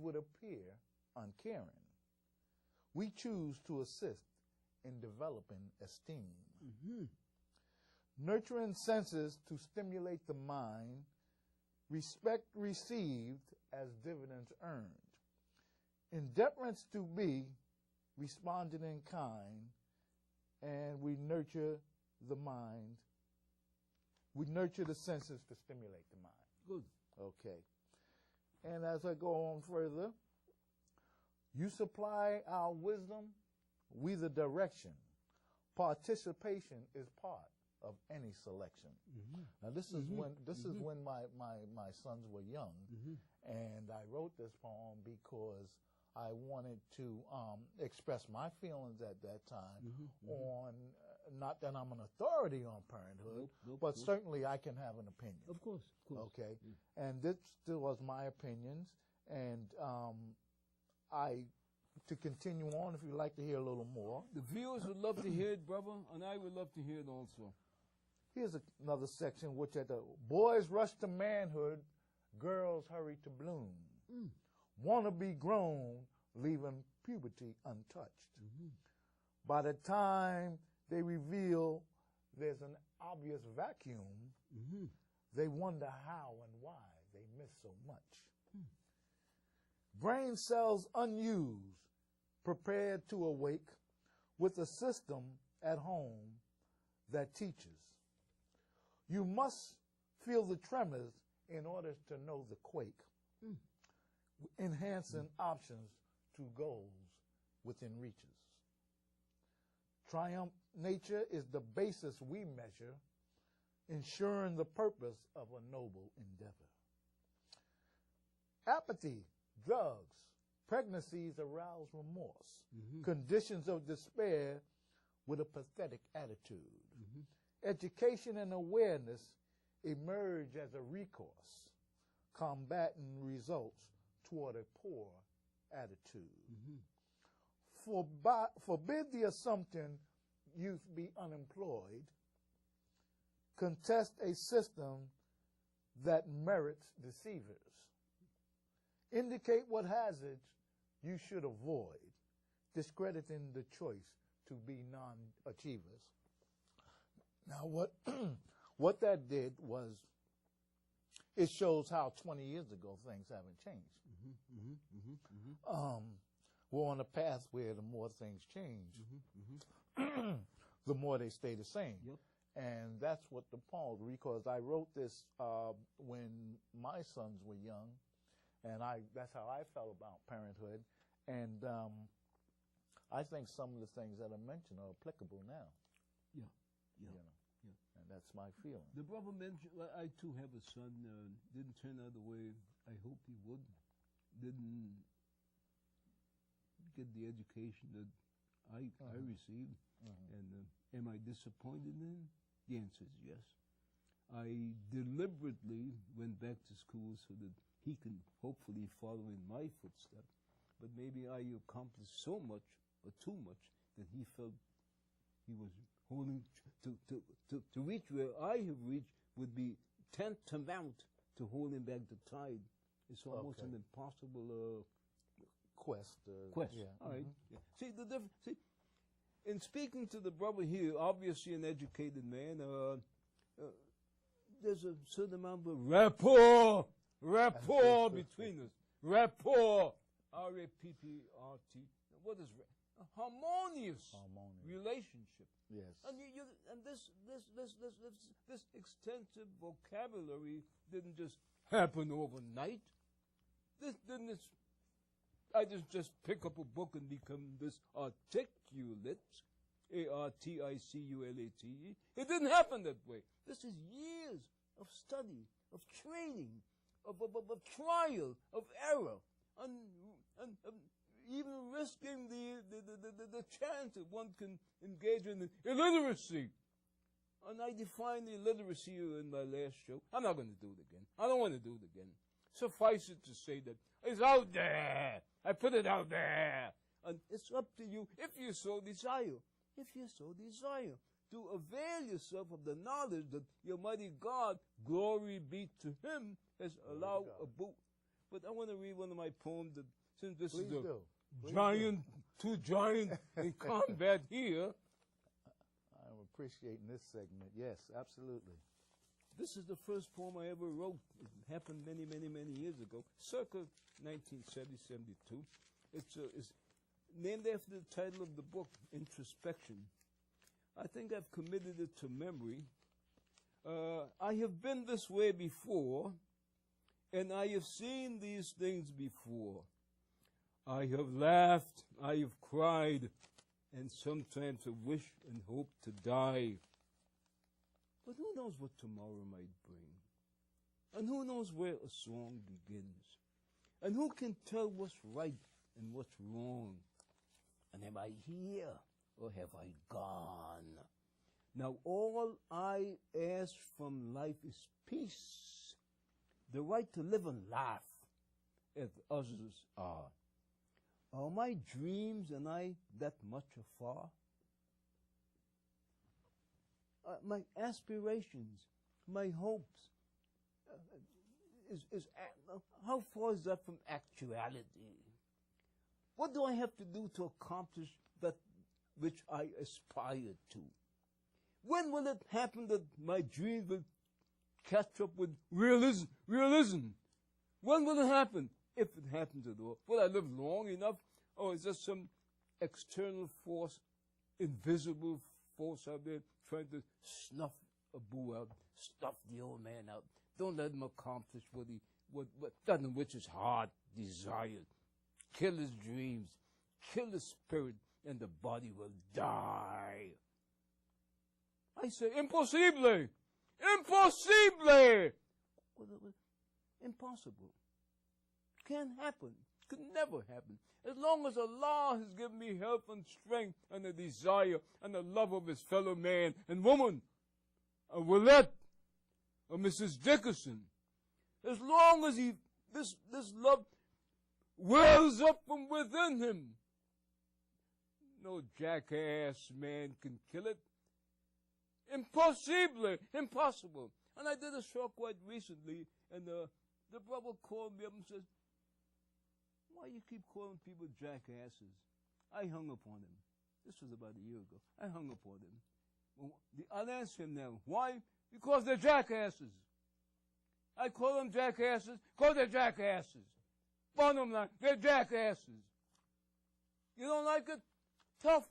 would appear uncaring. We choose to assist in developing esteem. Mm-hmm. Nurturing senses to stimulate the mind, respect received as dividends earned. Indifference to be responded in kind, and we nurture the mind. We nurture the senses to stimulate the mind. Good. Okay. And as I go on further, you supply our wisdom, we the direction. Participation is part of any selection. Mm-hmm. Now this is when Mm-hmm. when my sons were young, Mm-hmm. and I wrote this poem because I wanted to express my feelings at that time Mm-hmm. on, not that I'm an authority on parenthood, Nope, but certainly I can have an opinion. Of course. Okay, Yeah. and this still was my opinions, and to continue on, if you'd like to hear a little more. The viewers would love to hear it, brother, and I would love to hear it also. Here's another section which at the boys rush to manhood, girls hurry to bloom. Want to be grown, leaving puberty untouched. Mm-hmm. By the time they reveal there's an obvious vacuum, Mm-hmm. they wonder how and why they miss so much. Brain cells unused, prepared to awake with a system at home that teaches. You must feel the tremors in order to know the quake, enhancing options to goals within reaches. Triumph nature is the basis we measure, ensuring the purpose of a noble endeavor. Apathy, drugs, pregnancies arouse remorse, conditions of despair with a pathetic attitude. Education and awareness emerge as a recourse, combating results toward a poor attitude. Forbid the assumption youth be unemployed, contest a system that merits deceivers. Indicate what hazards you should avoid, discrediting the choice to be non-achievers. Now, what that did was, it shows how 20 years ago things haven't changed. We're on a path where the more things change, the more they stay the same. Yep. And that's what the poem, because I wrote this when my sons were young, and that's how I felt about parenthood. And I think some of the things that I mentioned are applicable now. Yeah. You know, and that's my feeling. The brother mentioned, I too have a son, didn't turn out the way I hoped he would, didn't get the education that I received, and am I disappointed in him? The answer is yes. I deliberately went back to school so that he can hopefully follow in my footsteps, but maybe I accomplished so much or too much that he felt he was holding to reach where I have reached would be tantamount to holding back the tide. It's almost an impossible Quest. Yeah. All right. Yeah. See the difference. See, in speaking to the brother here, obviously an educated man, there's a certain amount of rapport between us. Rapport. R-A-P-P-R-T. What is a harmonious relationship? Yes. And this extensive vocabulary didn't just happen overnight. This didn't. I just pick up a book and become this articulate, A-R-T-I-C-U-L-A-T-E. It didn't happen that way. This is years of study, of training, of trial, of error, and even risking the chance that one can engage in illiteracy. And I defined illiteracy in my last show. I'm not going to do it again. I don't want to do it again. Suffice it to say that it's out there. I put it out there. And it's up to you, if you so desire, to avail yourself of the knowledge that your mighty God, glory be to Him, has allowed But I want to read one of my poems that, since this Please is a do. Please giant, two giants in combat here. I'm appreciating this segment. Yes, absolutely. This is the first poem I ever wrote. It happened many, many, many years ago, circa 1970, 72. It's named after the title of the book, Introspection. I think I've committed it to memory. I have been this way before, and I have seen these things before. I have laughed, I have cried, and sometimes I wish and hope to die. But who knows what tomorrow might bring? And who knows where a song begins? And who can tell what's right and what's wrong? And am I here or have I gone? Now all I ask from life is peace, the right to live and laugh as others are. Are my dreams and I that much afar? My aspirations, my hopes, how far is that from actuality? What do I have to do to accomplish that which I aspire to? When will it happen that my dreams will catch up with realism? When will it happen? If it happens at all. Will I live long enough? Or is there some external force, invisible force out there trying to snuff a boo out, stuff the old man out? Don't let him accomplish that in which his heart desired. Kill his dreams, kill his spirit, and the body will die. I say, impossible! Impossible! Impossible. Can't happen. Could never happen. As long as Allah has given me health and strength and a desire and the love of his fellow man and woman, a Willette, or Mrs. Dickerson, as long as this love wells up from within him, no jackass man can kill it. Impossible. And I did a show quite recently, and the brother called me up and says, "Why you keep calling people jackasses?" I hung up on him. This was about a year ago. I hung up on him. Well, I'll answer him now. Why? Because they're jackasses. I call them jackasses because they're jackasses. Bottom line, they're jackasses. You don't like it? Tough.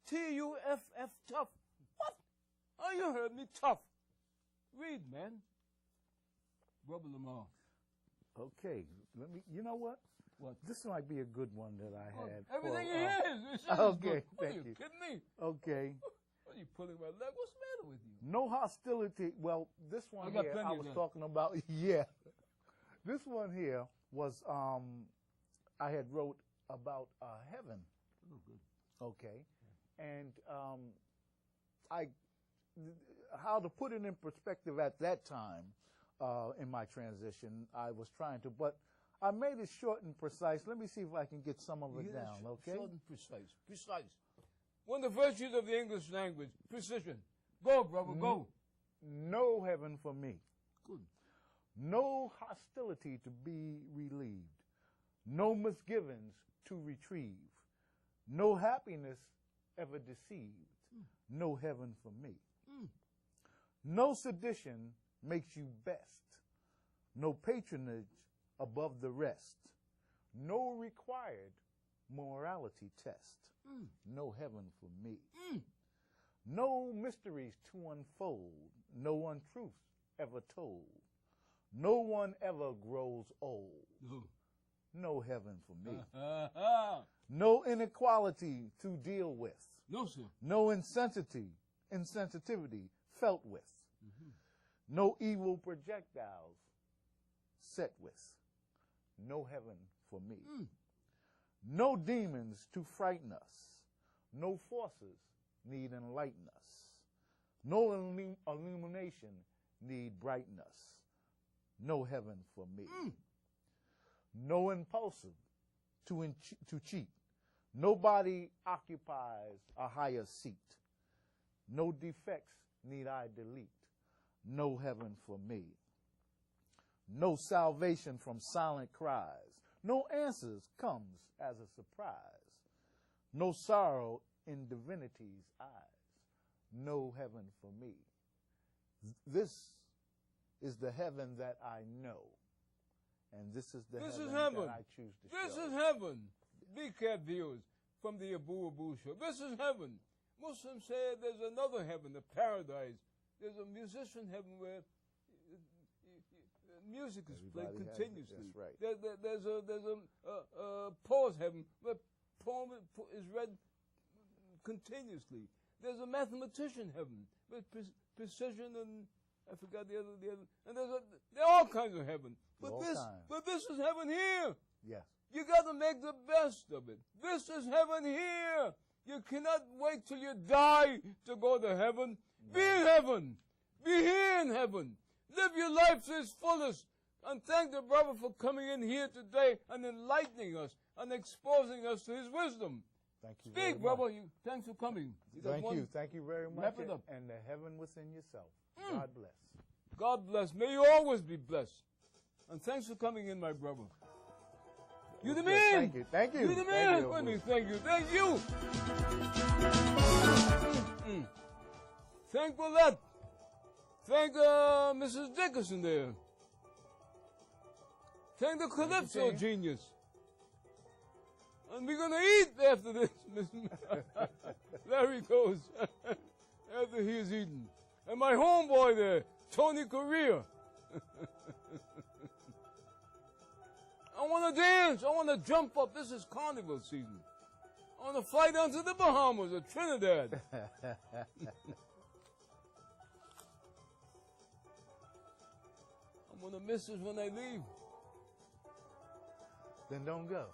T-U-F-F, tough. What? Oh, you heard me, tough. Read, man. Rubble them off. Okay, you know what? What? This might be a good one that I had. Everything is. Okay, what, thank are you kidding me? Okay. What are you pulling my leg? What's the matter with you? No hostility. Well, this one here I was talking about. Yeah. This one here was I had wrote about heaven. Oh, good. Okay. And how to put it in perspective at that time in my transition, I was trying to, but I made it short and precise. Let me see if I can get some of it down, okay? Short and precise. Precise. One of the virtues of the English language, precision. Go, brother, go. No heaven for me. Good. No hostility to be relieved. No misgivings to retrieve. No happiness ever deceived. No heaven for me. No sedition makes you best. No patronage above the rest. No required morality test. No heaven for me. No mysteries to unfold. No untruths ever told. No one ever grows old. No heaven for me. No inequality to deal with. No, sir. No insensitivity felt with. No evil projectiles set with. No heaven for me. No demons to frighten us. No forces need enlighten us. No illumination need brighten us. No heaven for me. No impulsive to cheat. Nobody occupies a higher seat. No defects need I delete. No heaven for me. No salvation from silent cries. No answers comes as a surprise. No sorrow in divinity's eyes. No heaven for me. This is the heaven that I know. And this is the heaven that I choose to show. This is heaven. Big Cat viewers from the Abu Abu show. This is heaven. Muslims say there's another heaven, a paradise. There's a musician heaven where music is played continuously. That's right. There's a poet's heaven where poem is read continuously. There's a mathematician heaven with precision and I forgot the other. And there are all kinds of heaven. But this is heaven here. Yes. You got to make the best of it. This is heaven here. You cannot wait till you die to go to heaven. Be in heaven. Be here in heaven. Live your life to its fullest. And thank the brother for coming in here today and enlightening us and exposing us to his wisdom. Thank you. Speak, brother. Thanks for coming. Thank you. Thank you very much. Wrap it up. And the heaven within yourself. God bless. God bless. May you always be blessed. And thanks for coming in, my brother. You the man. Thank you. Thank you. You the man. Thank you. Thank you. Thank Paulette. Thank Mrs. Dickerson there. Thank the Calypso genius. And we're going to eat after this. There he goes. After he is eaten. And my homeboy there, Tony Correa. I want to dance. I want to jump up. This is carnival season. I want to fly down to the Bahamas or Trinidad. I'm going to miss this when I leave. Then don't go.